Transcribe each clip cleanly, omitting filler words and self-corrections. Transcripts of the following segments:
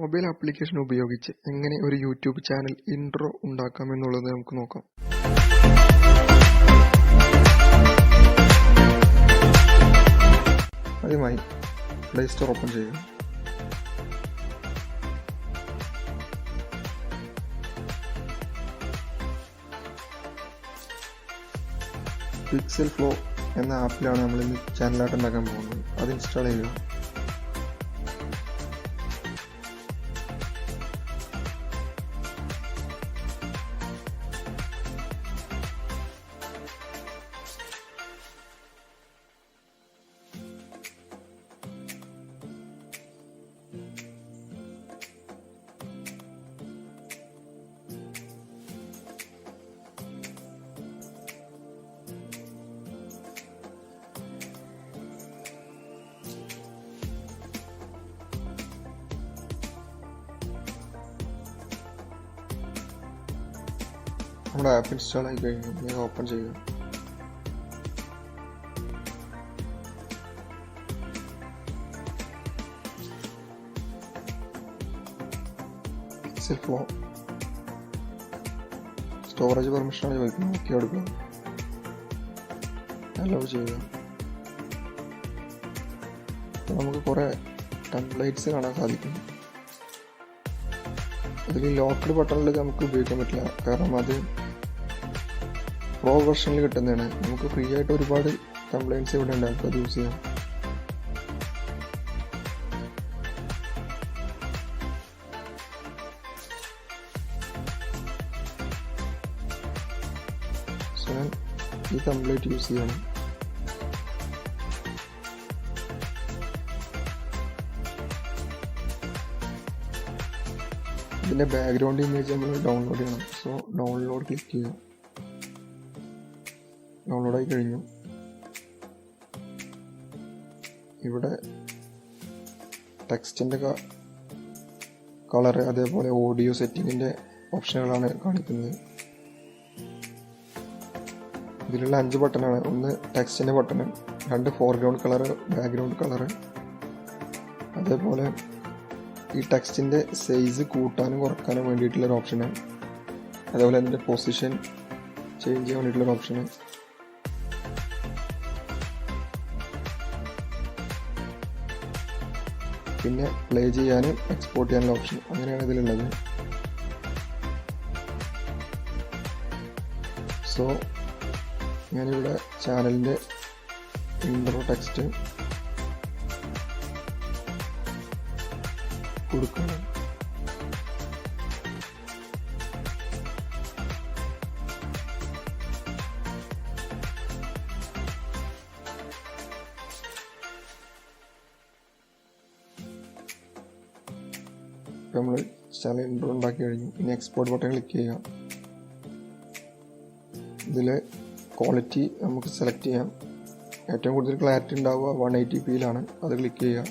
Mobile application ഉപയോഗിച്ച് എങ്ങനെ ഒരു യൂട്യൂബ് ചാനൽ ഇൻട്രോ ഉണ്ടാക്കാമെന്നുള്ളത് നമുക്ക് നോക്കാം. ആദ്യമായി പ്ലേ സ്റ്റോർ ഓപ്പൺ ചെയ്യുക. Pixelflow എന്ന ആപ്പിലാണ് നമ്മൾ ഇന്ന് ചാനലായിട്ട് ഉണ്ടാക്കാൻ പോകുന്നത്. അത് ഇൻസ്റ്റാൾ ചെയ്യുക. നമ്മുടെ ആപ്പ് ഇൻസ്റ്റാൾ ആയി കഴിഞ്ഞു. ഇത് ഓപ്പൺ ചെയ്യുക. Pixelflow സ്റ്റോറേജ് പെർമിഷനാണ് ചോദിക്കുന്നത്. ഓക്കെ എടുക്കുക. അലോ ചെയ്യുക. നമുക്ക് കുറേ ടെംപ്ലേറ്റ്സ് കാണാൻ സാധിക്കും. ഇതിൽ ലോക്ക്ഡ് ബട്ടണിൽ നമുക്ക് ഉപയോഗിക്കാൻ പറ്റില്ല, കാരണം അത് പ്രോ വെർഷനിൽ കിട്ടുന്നതാണ്. നമുക്ക് ഫ്രീ ആയിട്ട് ഒരുപാട് കംപ്ലൈൻറ്റ്സ് ഇവിടെ ഉണ്ട്, നമുക്ക് അത് യൂസ് ചെയ്യാം. സോ ഞാൻ ഈ കംപ്ലൈൻറ്റ് യൂസ് ചെയ്യണം. ഇതിൻ്റെ ബാക്ക്ഗ്രൗണ്ട് ഇമേജ് നമ്മൾ ഡൗൺലോഡ് ചെയ്യണം. സോ ഡൗൺലോഡ് ക്ലിക്ക് ചെയ്യുക. ഡൗൺലോഡായി കഴിഞ്ഞു. ഇവിടെ ടെക്സ്റ്റിൻ്റെ കളറ്, അതേപോലെ ഓഡിയോ സെറ്റിങ്ങിൻ്റെ ഓപ്ഷനുകളാണ് കാണിക്കുന്നത്. ഇതിലുള്ള 5 ബട്ടണാണ്. ഒന്ന് ടെക്സ്റ്റിൻ്റെ button, 2 foreground colour, background colour, അതേപോലെ ഈ ടെക്സ്റ്റിൻ്റെ സൈസ് കൂട്ടാനും കുറക്കാനും വേണ്ടിയിട്ടുള്ളൊരു ഓപ്ഷന്, അതേപോലെ അതിൻ്റെ പൊസിഷൻ ചേഞ്ച് ചെയ്യാൻ വേണ്ടിയിട്ടുള്ളൊരു ഓപ്ഷന്, പിന്നെ പ്ലേ ചെയ്യാനും എക്സ്പോർട്ട് ചെയ്യാനുള്ള ഓപ്ഷൻ. അങ്ങനെയാണ് ഇതിലുള്ളത്. സോ ഞാനിവിടെ ചാനലിൻ്റെ ഇൻട്രോ ടെക്സ്റ്റ് കൊടുക്കണം. നമ്മൾ ചാനൽ ഇൻട്രോ ഉണ്ടാക്കി കഴിഞ്ഞു. ഇനി എക്സ്പോർട്ട് ബട്ടൺ ക്ലിക്ക് ചെയ്യുക. ഇതിൽ ക്വാളിറ്റി നമുക്ക് സെലക്ട് ചെയ്യാം. ഏറ്റവും കൂടുതൽ ക്ലാരിറ്റി ഉണ്ടാവുക 180p അത് ക്ലിക്ക് ചെയ്യുക.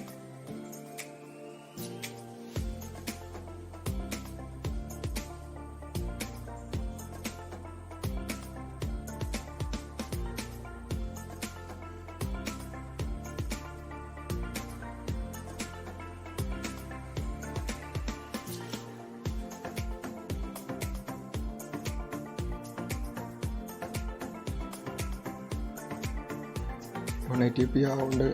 .180p ആവുകൊണ്ട്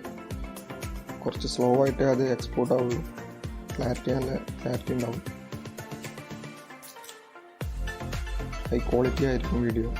കുറച്ച് സ്ലോ ആയിട്ടേ അത് എക്സ്പോർട്ട് ആവുള്ളൂ. ക്ലാരിറ്റി നല്ല ക്ലാരിറ്റി ഉണ്ടാവും. ഹൈ ക്വാളിറ്റി ആയിരിക്കും വീഡിയോ.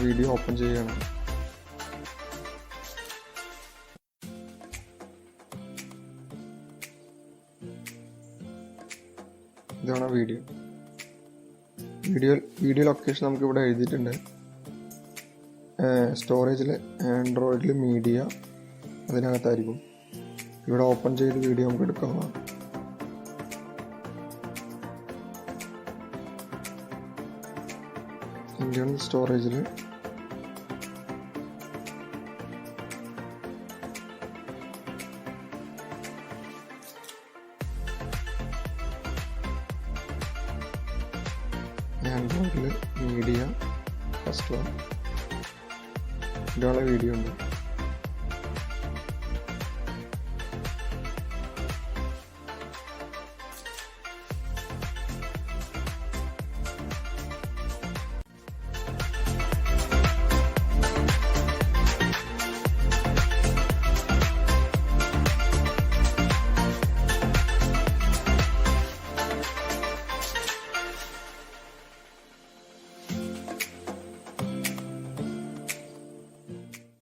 വീഡിയോ ഓപ്പൺ ചെയ്യുകയാണ്. ഇതാണ് വീഡിയോ ലൊക്കേഷൻ നമുക്ക് ഇവിടെ എഴുതിയിട്ടുണ്ട്. സ്റ്റോറേജിൽ ആൻഡ്രോയിഡിൽ മീഡിയ അതിനകത്തായിരിക്കും. ഇവിടെ ഓപ്പൺ ചെയ്ത് വീഡിയോ നമുക്ക് എടുക്കാവുന്നതാണ്. ഇന്റേണൽ സ്റ്റോറേജിൽ ആൻഡ്രോയിഡിൽ മീഡിയ ഫസ്റ്റ് വൺ ഇതുള്ള വീഡിയോ ഉണ്ട്.